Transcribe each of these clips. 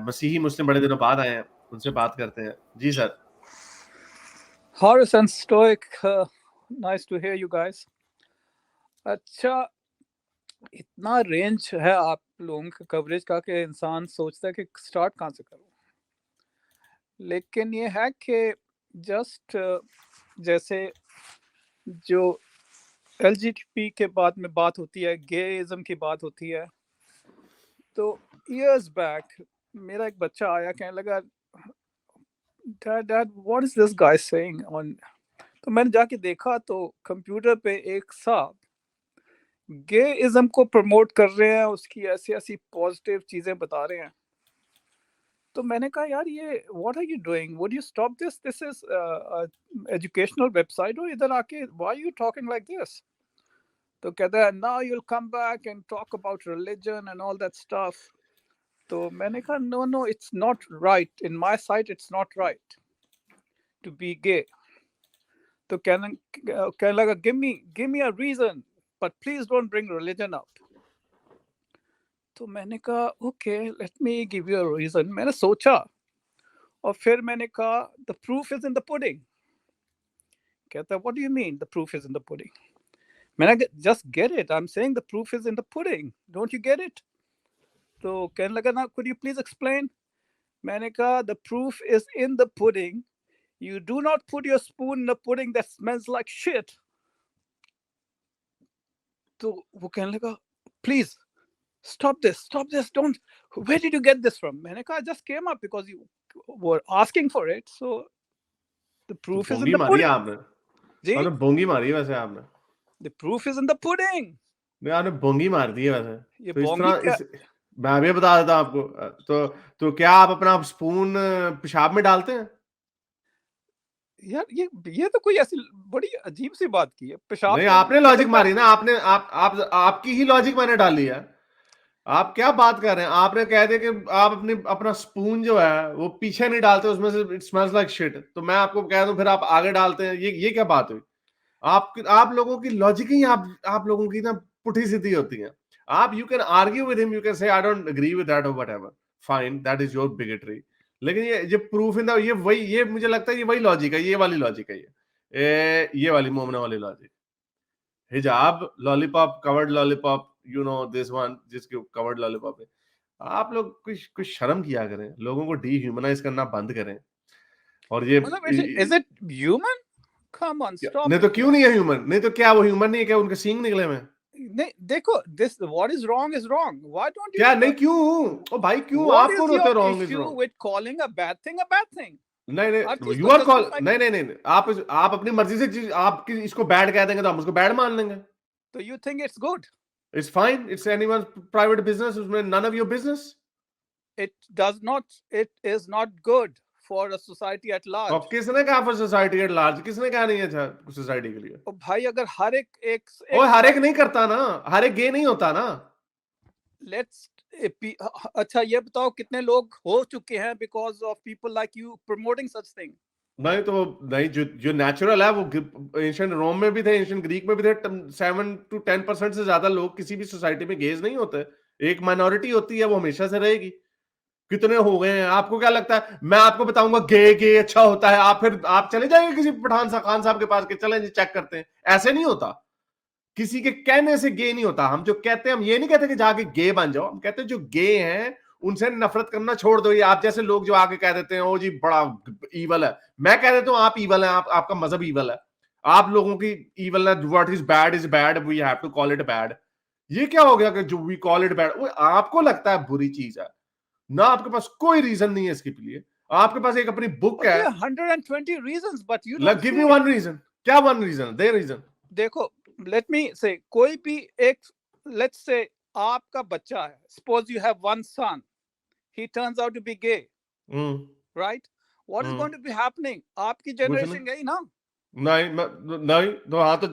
मसीही मुस्लिम बड़े दिनों बाद आए हैं, उनसे बात करते हैं। जी sir. Horace and Stoic, nice to hear you guys. अच्छा, इतना रेंज है आप लोगों के कवरेज का कि इंसान सोचता है कि स्टार्ट कहाँ से करूँ। लेकिन ये है कि जस्ट जैसे जो एलजीबीटी के बाद में बात होती है, गेइज्म की बात होती है, तो इयर्स बैक मेरा एक बच्चा आया, कहने लगा dad what is this guy saying on. तो मैंने जाके देखा तो कंप्यूटर पे एक साहब गेइज्म को प्रमोट कर रहे हैं, उसकी ऐसी ऐसी पॉजिटिव चीजें बता रहे हैं। तो मैंने कहा यार ये what are you doing, would you stop this, this is educational website, और इधर आके why are you talking like this. तो कहता है now you will come back and talk about religion and all that stuff. तो मैंने कहा no no, it's not right, in my sight it's not right to be gay. तो कहने लगा give me a reason but please don't bring religion up. तो मैंने कहा okay let me give you a reason. मैंने सोचा और फिर मैंने कहा the proof is in the pudding. कहता what do you mean the proof is in the pudding. मैंने just get it, I am saying the proof is in the pudding, don't you get it. तो कहने लगा ना could you please explain. मैंने कहा the proof is in the pudding, you do not put your spoon in a pudding that smells like shit. तो वो कहने लगा please stop this, don't, where did you get this from? मैंने कहा I just came up because you were asking for it, so the proof is in the pudding. आपने जी आपने बोंगी मारी वैसे आपने। the proof is in the pudding. नहीं, आपने बोंगी मार दी है वैसे। ये तो इस बोंगी तरह क्या? मैं भी बता देता हूं आपको। तो क्या आप अपना स्पून पेशाब में डालते हैं? यार ये तो कोई ऐसी बड़ी अजीब सी बात की है। पेशाब नहीं, तो आपने लॉजिक निकलता मारी ना, आपने आपकी ही लॉजिक मैंने डाली है। आप क्या बात कर रहे हैं? आपने कह दिया कि आप अपना स्पून जो है वो पीछे नहीं डालते, उसमें से इट स्मेल्स लाइक शिट। तो मैं आपको कह दूं फिर आप आगे डालते हैं, ये क्या बात हुई? आप लोगों की लॉजिक ही आप लोगों की ना पुठी सीधी होती है। आप you can argue with him, you can say I don't agree with that और whatever, fine, that is your bigotry. लेकिन ये प्रूफ इन द ये मुझे लगता है ये वही लॉजिक है, ये वाली लॉजिक है, ये वाली मोमना वाली लॉजिक। हिजाब lollipop, covered lollipop, you know this one, जिसके कवर्ड लॉलीपॉप है। आप लोग कुछ शर्म किया करें, लोगों को डीह्यूमनाइज करना बंद करें। और ये मतलब is it human? Come on stop नहीं तो क्यों नहीं है ह्यूमन? नहीं तो क्या वो ह्यूमन नहीं है? क्या उनके सींग निकले हुए? नहीं देखो, this what is wrong is wrong, why don't क्या यू नहीं? क्यों? ओ भाई क्यों what आप is कौन होते your हो wrong is issue wrong? with calling a bad thing a bad thing? नहीं हर नहीं, चीज यू को आर कॉल, justify नहीं नहीं नहीं, आप अपनी मर्जी से आपकी इसको बैड कह देंगे तो हम उसको बैड मान लेंगे। तो you think it's good? It's fine, it's anyone's private business, उसमें none of your business. It does not, it is not good for a society at large. और किसने कहा फॉर सोसाइटी एट लार्ज? किसने कहा नहीं है अच्छा सोसाइटी के लिए? और भाई अगर हर एक और हर एक नहीं करता ना, हर एक गे नहीं होता ना। लेट्स अच्छा ये बताओ कितने लोग हो चुके हैं because of people like you promoting such thing? नहीं तो नहीं, जो नेचुरल है वो एंशिएंट रोम में भी थे, एंशिएंट ग्रीक में भी थे। 7 to 10% से ज्यादा लोग किसी भी सोसाइटी में गेज नहीं होते। एक माइनॉरिटी होती है, वो हमेशा से रहेगी। कितने हो गए हैं? आपको क्या लगता है मैं आपको बताऊंगा गे अच्छा होता है, आप चले जाएंगे किसी पठान सा खान साहब के पास के चलें जी चेक करते हैं? ऐसे नहीं होता। किसी के कहने से गे नहीं होता। हम जो कहते हैं, हम ये नहीं कहते कि जाके गे बन जाओ, हम कहते हैं जो गे हैं उनसे नफरत करना छोड़ दो। ये आप जैसे लोग जो आगे कह देते हैं ओ जी बड़ा ईवल है, मैं कह देता हूं आप ईवल है, आपका मजहब ईवल है। आप लोगों की ईवल है, what is bad we have to call it bad. ये क्या हो गया कि जो वी कॉल इट बैड वो आपको लगता है बुरी चीज है ना? आपके पास कोई रीजन नहीं है इसके लिए। आपके पास एक अपनी बुक है 120 reasons but you don't give see me it. One reason. क्या वन रीजन? The reason. देखो लेट मी से कोई भी एक, लेट्स से आपका बच्चा है, suppose you have one son, he turns out to be gay, right? What is going to be happening? आपकी generation गई ना? नहीं तो हाँ तो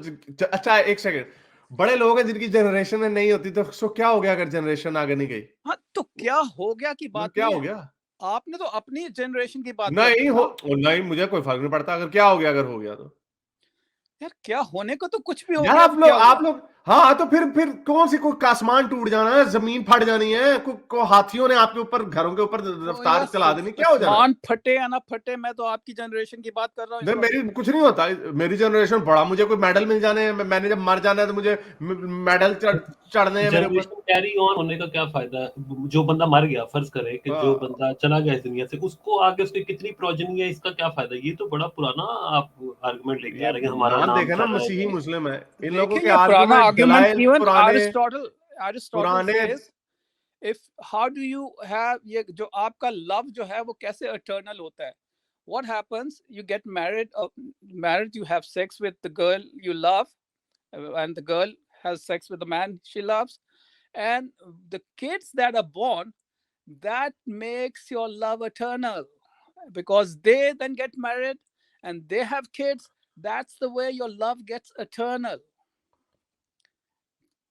अच्छा एक सेकंड, बड़े लोग हैं जिनकी जनरेशन में नहीं होती, तो सो क्या हो गया अगर जनरेशन आगे नहीं गई? हाँ तो क्या हो गया की बात क्या नहीं हो है। गया? आपने तो अपनी जनरेशन की बात कर नहीं दी हो, ना। नहीं मुझे कोई फर्क नहीं पड़ता अगर क्या हो गया, अगर हो गया तो। यार क्या होने को तो कुछ भी हो यार गया तो क्या हुआ? हाँ तो फिर कौन सी कोई आसमान टूट जाना है, जमीन फट जानी है, को हाथियों ने आपके ऊपर, घरों के ऊपर रफ्तार चला देनी, क्या हो जाना है? आसमान फटे या ना फटे, मैं तो आपकी जनरेशन की बात कर रहा हूँ इस नहीं वक्त। मेरी कुछ नहीं होता, मेरी जनरेशन बड़ा, मुझे कोई मेडल मिल जाने हैं, मैंने जब मर जाना है तो मुझे मेडल चढ़ने हैं मेरे ऊपर। जनरेशन कैरी ऑन होने का क्या फायदा है? जो बंदा मर गया, फर्ज करें कि जो बंदा चला गया इस दुनिया से, उसको आगे उसकी कितनी प्रोजनी है, इसका क्या फायदा? ये तो बड़ा पुराना आप आर्गुमेंट लेके आ रहे हैं, हमारा नाम नाम देखे ना, चल रहा मसीही है। मुस्लिम है, इन लोगों के देखिए ये पुराना आर्गुमेंट आर्गुमेंट, दलाइल इवन पुराने एरिस्टोटल पुराने says if how do you have, ये जो आपका लव जो है वो कैसे इटर्नल होता है? What happens, you get married, you have sex with the girl you love, and the girl has sex with the man she loves, and the kids that are born, that makes your love eternal, because they then get married and they have kids. That's the way your love gets eternal.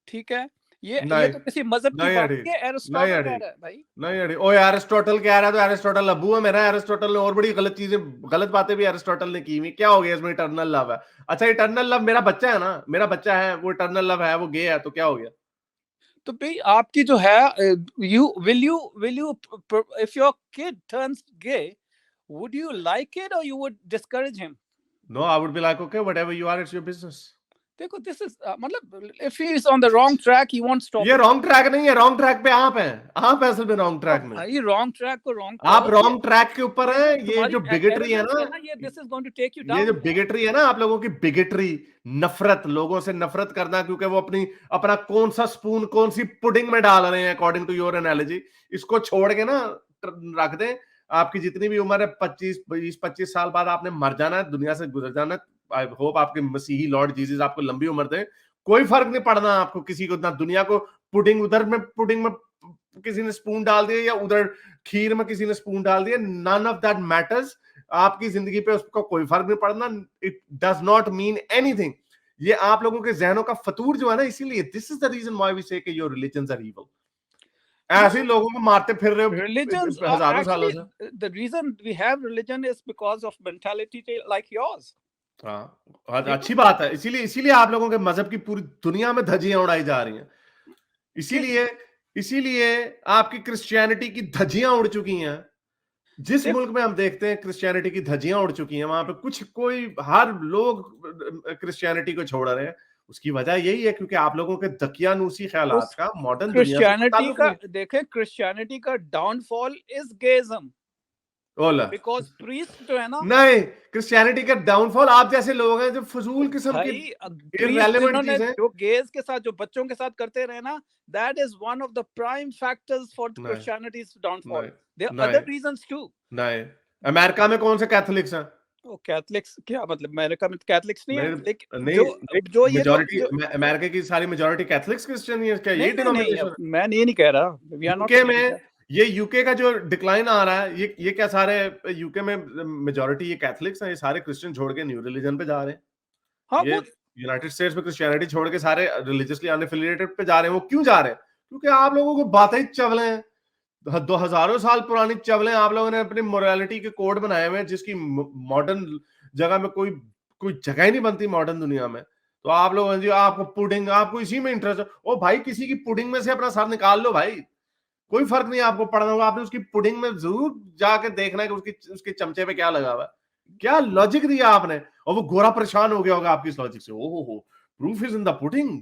ठीक है, ये नहीं तो किसी मजहब की नहीं बात अड़ी नहीं है, नहीं एरिस्टोटल अड़ी कह रहा है भाई। नहीं अड़ी, ओ एरिस्टोटल कह रहा है तो एरिस्टोटल अबू है मेरा, एरिस्टोटल ने और बड़ी गलत चीजें, गलत बातें भी एरिस्टोटल ने की हुई, क्या हो गया इसमें? इटर्नल लव है। अच्छा इटर्नल लव, मेरा बच्चा है ना, मेरा बच्चा है, वो इटर्नल लव है, वो गे है, तो क्या हो गया? तो भाई आपकी जो है, you will you if your kid turns gay, would you like it or you would discourage him? No, I would be like, okay, whatever you are, it's your business. देखो दिस इज मतलब if he is on the wrong track he won't stop ये it. Wrong track नहीं है, wrong track पे आप हैं, आप हैं असल में रॉन्ग ट्रैक में। भाई रॉन्ग ट्रैक को रॉन्ग आप रॉन्ग ट्रैक के ऊपर हैं। ये जो बिगेटरी है ना, ये this is going to take you ये डाउन। जो बिगेटरी है ना, आप लोगों की बिगेटरी, नफरत, लोगों से नफरत करना, क्योंकि वो अपना कौन सा स्पून कौन सी पुडिंग में डाल रहे हैं, अकॉर्डिंग टू योर एनालॉजी, इसको छोड़ के ना रख दें। आपकी जितनी भी उम्र है, 25 साल बाद आपने मर जाना है, दुनिया से गुजर जाना है। आई होप आपके मसीही लॉर्ड जीसस आपको लंबी उम्र दे। कोई फर्क नहीं पड़ना आपको किसी को, ना दुनिया को। पुडिंग में किसी ने स्पून डाल दिया, या उधर खीर में किसी ने स्पून डाल दिया, नन ऑफ दैट मैटर्स। आपकी जिंदगी पे उसका कोई फर्क नहीं पड़ना। It does not mean anything. ये आप लोगों के जहनों का फतूर जो है ना, इसीलिए this is the reason why we say कि योर रिलीजन्स आर इविल। ऐसे ही लोगों को मारते फिर रहे हो Religions are हजारों सालों actually, से। the reason we have religion is because of mentality like yours. हाँ, अच्छी बात है। इसीलिए आप लोगों के मजहब की पूरी दुनिया में धज्जियां उड़ाई जा रही हैं। इसीलिए आपकी क्रिश्चियनिटी की धज्जियां उड़ चुकी हैं। जिस मुल्क में हम देखते हैं क्रिश्चियनिटी की धज्जियां उड़ चुकी हैं, वहां पे कोई हर लोग क्रिश्चियनिटी को छोड़ रहे हैं। उसकी वजह यही है क्योंकि आप लोगों के दकियानूसी ख्यालात का मॉडर्न दुनिया से कोई ताल्लुक नहीं। देखें, क्रिश्चियनिटी का डाउनफॉल इज गेइज्म। ओला बिकॉज प्रीस्ट जो है ना, नहीं, क्रिश्चियनिटी का डाउनफॉल आप जैसे लोग हैं जो फजूल किस्म की इररिलेवेंट चीजें जो गेज के साथ, जो बच्चों के साथ करते रहे ना, that is one of the prime factors for Christianity's downfall. There are other reasons too. नहीं, अमेरिका में कौन से कैथोलिक्स हैं? कैथलिक्स क्या मतलब? अमेरिका में कैथलिक्स नहीं है, लेकिन जो ये मेजॉरिटी, अमेरिका की सारी मेजॉरिटी कैथलिक्स क्रिश्चियन ही है क्या? ये डिनोमिनेशन मैं ये नहीं कह रहा। वी आर नॉट यूके में, ये यूके का जो डिक्लाइन आ रहा है, ये क्या सारे यूके में मेजॉरिटी ये कैथलिक्स हैं, ये सारे क्रिश्चियन छोड़ के न्यू रिलीजन पे जा रहे हैं। हाँ, ये यूनाइटेड स्टेट्स में क्रिश्चियनिटी छोड़ के सारे रिलीजियसली अनएफिलिएटेड पे जा रहे हैं। वो क्यों जा रहे हैं? क्योंकि आप लोगों को बातें ही चवले हैं, 2000 साल पुरानी चवलें। आप लोगों ने अपनी मोरालिटी के कोड बनाए हुए हैं, जिसकी मॉडर्न जगह में कोई जगह ही नहीं बनती मॉडर्न दुनिया में। तो आप लोग जी, आपको पुडिंग, आपको इसी में इंटरेस्ट है। ओ भाई, किसी की पुडिंग में से अपना सर निकाल लो भाई, कोई फर्क नहीं आपको पढ़ना होगा। आपने उसकी पुडिंग में जरूर जाके देखना है कि उसके चमचे पे क्या लगा हुआ है, क्या लॉजिक दिया आपने। और वो गोरा परेशान हो गया होगा आपकी इस लॉजिक से। ओहो, proof is in the pudding.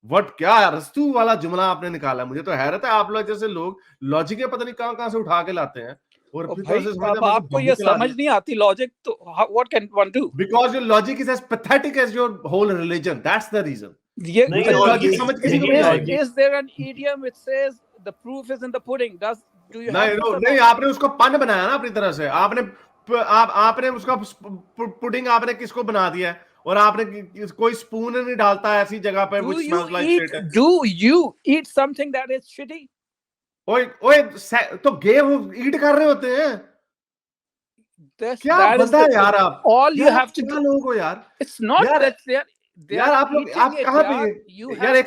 What, क्या रस्तू वाला जुमला आपने निकाला। मुझे तो हैरत है, आप लोग जैसे लोग लॉजिक पता नहीं कहां से उठा के लाते हैं। और अब आपको ये समझ नहीं आती लॉजिक, तो what can one do? Because your logic is as pathetic as your whole religion, that's the reason. ये लॉजिक समझ किसी को नहीं आएगी। Is there an idiom which says the proof is in the pudding? Do you have नहीं, आपने उसको पन बनाया ना अपनी तरह से। आपने उसका पुडिंग आपने किसको बना दिया है, और आपने कोई स्पून नहीं डालता ऐसी जगह पे which smells like shit। Do you eat something that is shitty? ओए तो गे वो ईट कर रहे होते हैं। क्या बंदा है यार आप। All you have to do, लोगों को यार, it's not that they यार आप लोग, आप कहाँ पे यार? एक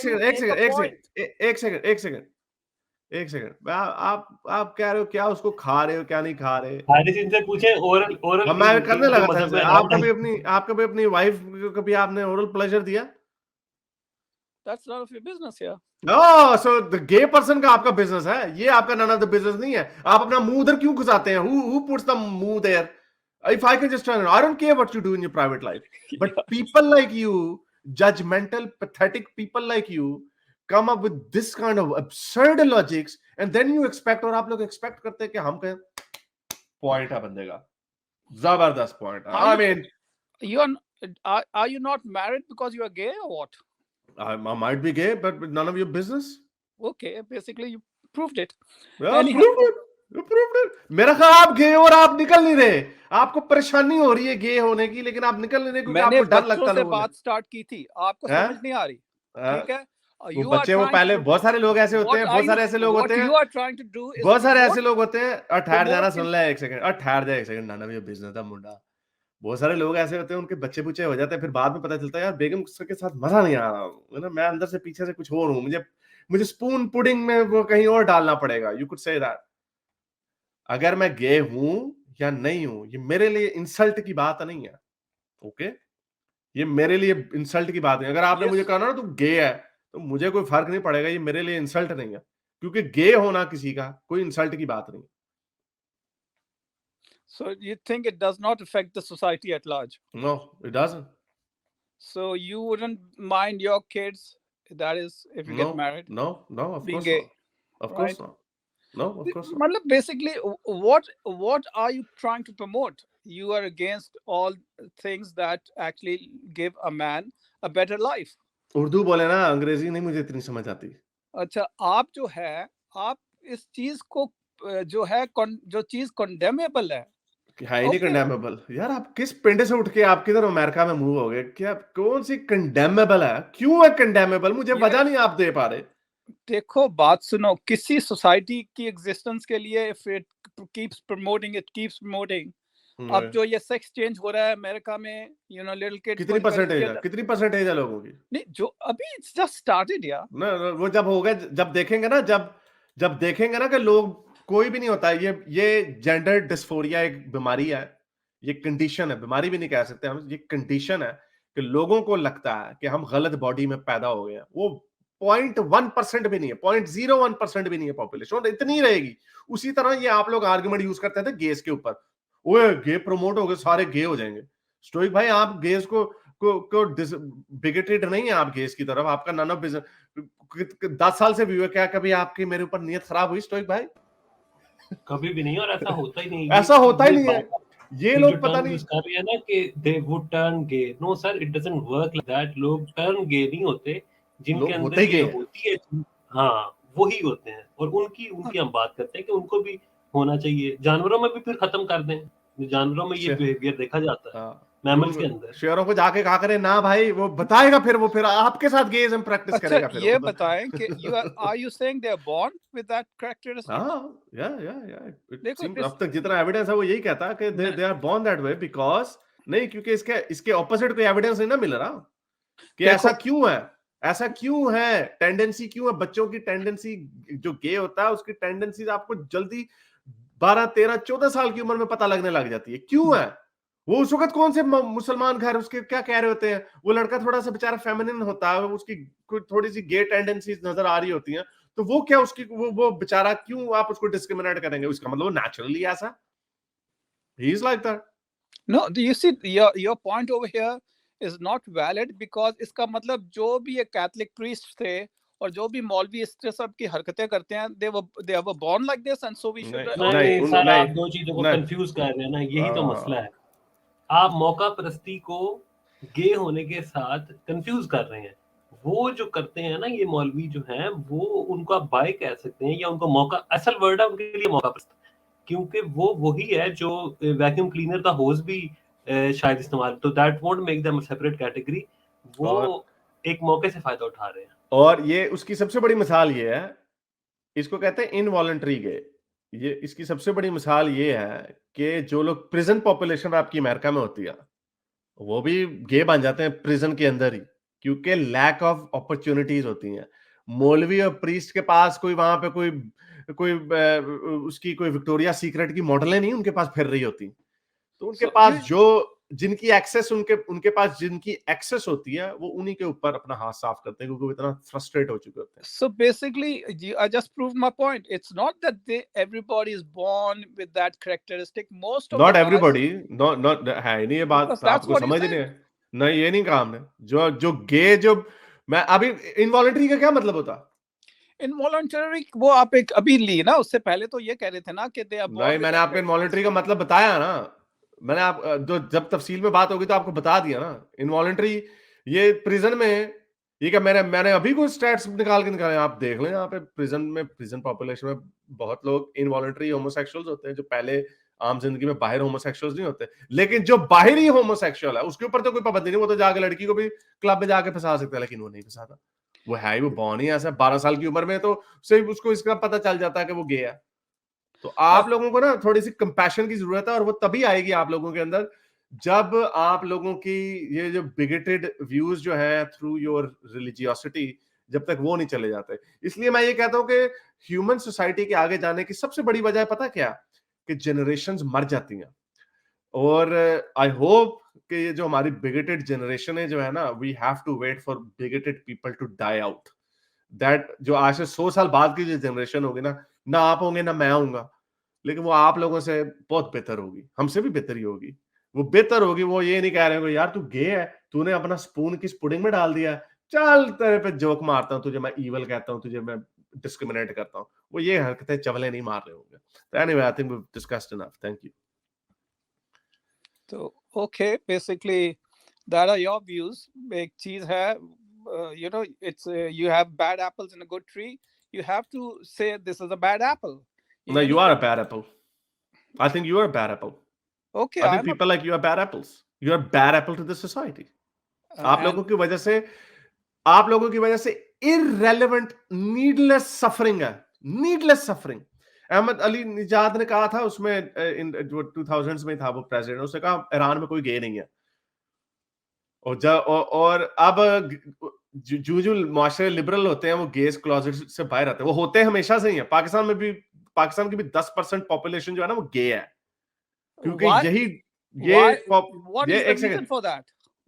सेकंड, आप कह रहे हो क्या उसको खा रहे हो, क्या नहीं खा रहे? हारिस इनसे पूछे ओरल मैं करने लगा था। आप कभी अपनी वाइफ को कभी आपने ओरल प्लेजर दिया? That's none of your business here. Oh, so the gay person का आपका business है, ये आपका none of the business नहीं है. आप अपना मुंह उधर क्यों घुसाते हैं? Who puts the मुंह there? If I can just turn it, I don't care what you do in your private life. But people like you, judgmental, pathetic people like you, come up with this kind of absurd logics, and then you expect, और आप लोग expect करते हैं कि हम कहें point है बंदे का, जबरदस्त point. I mean, are you not married because you are gay or what? I might be gay, but none of your business. Okay, basically you proved it. Yeah, Anyhow. You proved it. मेरा ख्याल आप गे और आप निकल नहीं रहे. आपको परेशानी हो रही है गे होने की, लेकिन आप निकल नहीं रहे क्योंकि आपको डर लगता है. मैंने बात स्टार्ट की थी, आपको समझ नहीं आ रही. ठीक है, वो बच्चे वो पहले बहुत सारे लोग ऐसे होते हैं, बहुत सारे ऐसे लोग होते हैं, बहुत सारे ऐसे लोग होते हैं. ठहर जाना, सुन ले एक सेकंड, ठहर जा एक सेकंड. नाना भी बिजनेस था मुंडा. बहुत सारे लोग ऐसे होते हैं, उनके बच्चे बुच्चे हो जाते हैं, फिर बाद में पता चलता है यार बेगम के साथ मजा नहीं आ रहा है, मैं अंदर से पीछे से कुछ और हूँ, मुझे स्पून पुडिंग में वो कहीं और डालना पड़ेगा. You could say that. अगर मैं गे हूं या नहीं हूं, ये मेरे लिए इंसल्ट की बात नहीं है. ओके, ये मेरे लिए इंसल्ट की बात नहीं. अगर आपने मुझे कहा ना तू गे है, तो मुझे कोई फर्क नहीं पड़ेगा. ये मेरे लिए इंसल्ट नहीं है, क्योंकि गे होना किसी का कोई इंसल्ट की बात नहीं. So you think it does not affect the society at large? No, it doesn't. So you wouldn't mind your kids, that is, if you get married? No, of course gay, not. Of course not. No, of course not. Matlab, basically, what are you trying to promote? You are against all things that actually give a man a better life. Urdu बोले ना, अंग्रेजी नहीं मुझे इतनी समझ आती. अच्छा, आप जो है, आप इस चीज को जो है, जो चीज कंडेमेबल है हाईली कंडेमेबल. यार आप किस पिंड से उठ के आप किधर अमेरिका में मूव हो गए? क्या कौन सी कंडेमेबल है? क्यों है कंडेमेबल? मुझे वजह नहीं आप दे पा रहे. देखो, बात सुनो, किसी सोसाइटी की एग्जिस्टेंस के लिए if it keeps promoting, it keeps promoting. अब जो ये सेक्स चेंज हो रहा है अमेरिका में, you know, little kids, कितनी परसेंटेज है लोगों की? नहीं, जो अभी it's just started यार. ना वो जब होगा, जब देखेंगे ना, जब देखेंगे ना कि लोग, कोई भी नहीं होता. ये जेंडर डिस्फोरिया एक बीमारी है, ये कंडीशन है. बीमारी भी नहीं कह सकते हम, ये कंडीशन है कि लोगों को लगता है कि हम गलत बॉडी में पैदा हो गए हैं. वो 0.1% भी नहीं है, 0.01% भी नहीं है पॉपुलेशन, इतनी रहेगी. उसी तरह ये आप लोग आर्गुमेंट यूज करते थे गेस के ऊपर. ओए गे प्रमोट हो गए, सारे गे हो जाएंगे. स्टोइक भाई, आप गेस को बिगेटेड नहीं है. आप गेस की तरफ आपका नन ऑफ बिजनेस 10 साल से व्यू है. क्या कभी आपकी मेरे ऊपर नियत खराब हुई स्टोइक भाई? कभी भी नहीं, और ऐसा होता ही नहीं. ऐसा होता ही नहीं है. ये लोग पता नहीं कर रहे हैं ना कि they would turn gay. No sir, it doesn't work like that. लोग turn gay नहीं होते, जिनके अंदर ये होती है. हाँ, वही होते हैं, और उनकी हम बात करते हैं कि उनको भी होना चाहिए. जानवरों में भी फिर खत्म कर दें. जानवरों में ये बिहेवियर देखा जाता है, मैमल्स के अंदर. शेयरों को जाके कहा करें ना भाई, वो बताएगा, फिर आपके साथ गेज़म प्रैक्टिस करेगा. फिर ये बताएं कि are you saying they are born with that characteristic? हाँ, yeah. अब तक जितना एविडेंस है वो यही कहता है कि they are born that way because नहीं, क्योंकि इसके ऑपोजिट कोई एविडेंस नहीं ना मिल रहा कि ऐसा क्यों है. ऐसा क्यों है? टेंडेंसी क्यों है? बच्चों की टेंडेंसी, जो गे होता है उसकी टेंडेंसी आपको जल्दी 12, 13, 14 साल की उम्र में पता लगने लग जाती है. क्यों है? वो उस वक्त कौन से मुसलमान घर उसके क्या कह रहे होते हैं? वो लड़का थोड़ा सा बेचारा फेमिनिन होता है, उसकी थोड़ी सी गे टेंडेंसीज नजर आ रही होती हैं, तो वो क्या उसकी वो बेचारा, क्यों आप उसको डिस्क्रिमिनेट करेंगे? उसका मतलब वो नेचुरली ऐसा, he is like that. No, you see, your point over here is not valid because इसका मतलब जो भी ये कैथलिक प्रीस्ट थे और जो भी मौलवी इस तरह सब की हरकतें करते हैं, they were born like this and so we should. नहीं सर, आप दो चीजों को कंफ्यूज कर रहे हैं ना, यही तो मसला है. आप मौका परस्ती को गे होने के साथ कंफ्यूज कर रहे हैं. वो जो करते हैं ना ये मौलवी जो हैं, वो उनको आप बाय कह सकते हैं या उनको मौका, असल वर्ड है उनके लिए मौका परस्त, क्योंकि वो वही है जो वैक्यूम क्लीनर का होज भी शायद इस्तेमाल, तो that won't make them separate category. वो एक मौके से फायदा उठा रहे हैं. और ये उसकी सबसे बड़ी मिसाल ये है, इसको कहते हैं इनवॉलंटरी गे. ये इसकी सबसे बड़ी मिसाल ये है कि जो लोग प्रिजन पॉपुलेशन आपकी अमेरिका में होती है, वो भी गे बन जाते हैं प्रिजन के अंदर ही, क्योंकि लैक ऑफ अपॉर्चुनिटीज होती हैं. मौलवी और प्रीस्ट के पास कोई वहां पे कोई उसकी कोई विक्टोरिया सीक्रेट की मॉडलें नहीं उनके पास फिर रही होती, तो उनके पास जो जिनकी एक्सेस उनके पास जिनकी एक्सेस होती है वो उन्हीं के ऊपर अपना हाथ साफ करते हैं क्योंकि वो इतना फ्रस्ट्रेट हो चुके होते हैं. So basically, I just proved my point. It's not that everybody is born with that characteristic. Most of Not the guys, everybody, not है नहीं ये बात because that's आपको what you समझ said. नहीं है. नहीं ये नहीं कहा हमने. जो गे जो मैं अभी इनवॉलंटरी का क्या मतलब होता? Involuntary वो आप एक अभी ली ना, उससे पहले तो ये कह रहे थे ना कि they are born नहीं with मैंने that आपको इनवॉलंटरी का मतलब बताया ना. मैंने आप जो जब तफसील में बात होगी तो आपको बता दिया ना. इनवॉलंटरी ये प्रिजन में ये क्या मैंने अभी कोई स्टैट्स निकाले आप देख लें. यहाँ पे प्रिजन पॉपुलेशन में बहुत लोग इनवॉलंटरी होमोसेक्सुअल्स होते हैं जो पहले आम जिंदगी में बाहर होमोसेक्सुअल्स नहीं होते. लेकिन जो बाहरी होमोसेक्सुअल है उसके ऊपर तो कोई पाबंदी नहीं. वो तो जाके लड़की को भी क्लब में जाके फंसा सकता है लेकिन वो नहीं फंसाता. वो है ही वो बॉर्न ही ऐसा 12 साल की उम्र में तो सिर्फ उसको इसका पता चल जाता है कि वो गे है. तो आप लोगों को ना थोड़ी सी कंपैशन की जरूरत है और वो तभी आएगी आप लोगों के अंदर जब आप लोगों की ये जो बिगेटेड व्यूज जो है थ्रू योर रिलीजियोसिटी जब तक वो नहीं चले जाते. इसलिए मैं ये कहता हूं कि ह्यूमन सोसाइटी के आगे जाने की सबसे बड़ी वजह पता क्या कि जनरेशंस मर जाती हैं. और आई होप कि ये जो हमारी बिगेटेड जनरेशन है जो है ना we have to wait for bigoted people to die out. That जो आज से 100 साल बाद की जो जनरेशन होगी ना आप होंगे ना मैं आऊंगा लेकिन वो आप लोगों से बहुत बेहतर होगी. हमसे भी बेहतर ही होगी. वो बेहतर होगी. वो ये नहीं कह रहे हो यार तू गे है तूने अपना स्पून किस पुडिंग में डाल दिया चल तेरे पे जोक मारता हूं तुझे मैं ईवल कहता हूं तुझे मैं डिस्क्रिमिनेट करता हूं. वो ये हरकतें चवले नहीं मार रहे होंगे. तो anyway I think we discussed enough. Thank you. तो okay, basically that are your views. एक चीज है, you know, it's you have bad apples in a good tree. You have to say this is a bad apple. No, you are a bad apple. I think you are a bad apple. Okay, I think people like you are bad apples. You are a bad apple to this society. आप लोगों की वजह से irrelevant, needless suffering है. Needless suffering. Ahmad Ali निजाद ने कहा था उसमें जो 2000s में था वो प्रेसिडेंट उसने कहा ईरान में कोई गे नहीं है. और अब जो मुआशरे लिबरल होते हैं वो गेस क्लोजेट से बाहर आते हैं. वो होते हैं हमेशा से ही है. पाकिस्तान की भी 10% पॉपुलेशन जो है ना वो गे है क्योंकि एक सेकंड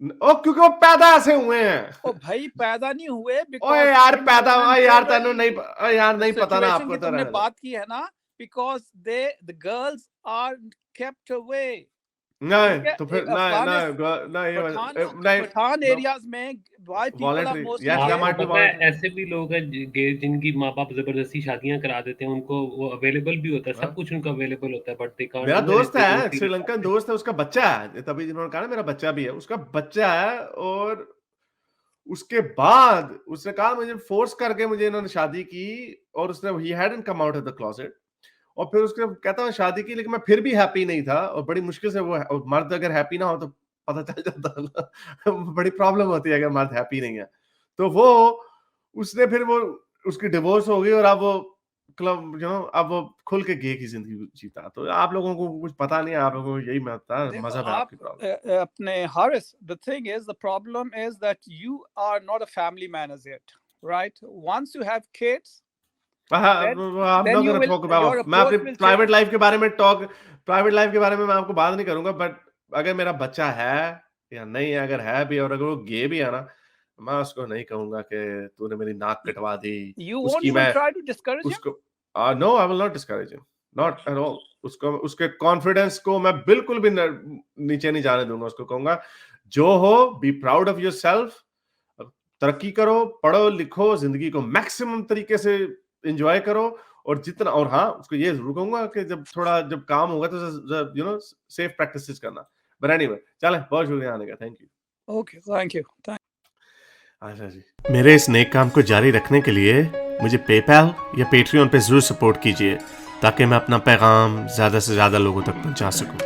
क्योंकि वो पैदा ऐसे हुए हैं. ओ भाई पैदा नहीं हुए. ओए यार पैदा यार तेनू नहीं पता ना आपको. तुमने बात की है ना because the girls are kept away. नहीं तो फिर पठान एरियाज में why people are mostly ऐसे भी लोग हैं जिनकी माँ बाप जबरदस्ती शादियां करा देते हैं. उनको वो अवेलेबल भी होता है. सब कुछ उनका अवेलेबल होता है बट दे कांट. मेरा दोस्त है श्रीलंकन दोस्त है उसका बच्चा है तभी जिन्होंने कहा ना मेरा बच्चा भी है. उसका बच्चा है और उसके बाद उसने कहा मुझे फोर्स करके मुझे इन्होंने शादी की और उसने he hadn't come out of the closet और फिर उसके कहता हूँ शादी की लेकिन मैं फिर भी हैप्पी नहीं था. और बड़ी मुश्किल से वो मर्द अगर हैप्पी ना हो तो पता चल जाता है. बड़ी प्रॉब्लम होती है अगर मर्द हैप्पी नहीं है. तो वो उसने फिर वो उसकी डिवोर्स हो गई और अब वो क्लब अब वो खुल के गे की जिंदगी जीता. तो आप लोगों को कुछ पता नहीं है. आप लोगों को यही मजहब है आपकी प्रॉब्लम. अपने Haris the thing is the problem is that you are not a family man as yet, right? Once you have kids मैं अपनी प्राइवेट लाइफ के बारे में मैं आपको बात नहीं करूंगा. बट अगर मेरा बच्चा है या नहीं है अगर है भी और अगर वो गे भी है ना मैं उसको नहीं कहूंगा कि तूने मेरी नाक कटवा दी. उसकी मैं उसको no I will not discourage him not at all. उसके कॉन्फिडेंस को मैं बिल्कुल भी नीचे नहीं जाने दूंगा. उसको कहूंगा जो हो बी प्राउड ऑफ योरसेल्फ. तरक्की करो पढ़ो लिखो जिंदगी को मैक्सिमम तरीके से एंजॉय करो और जितना. और हाँ उसको ये जरूर कहूंगा कि जब काम होगा तो यू नो सेफ प्रैक्टिसेस करना. बट एनीवे चलें बहुत शुक्रिया आने का. Thank you. Okay thank you. अच्छा जी मेरे इस नेक काम को जारी रखने के लिए मुझे पेपैल या पेट्रियन पे जरूर सपोर्ट कीजिए ताकि मैं अपना पैगाम ज्यादा से ज्यादा लोगों तक पहुंचा सकूं.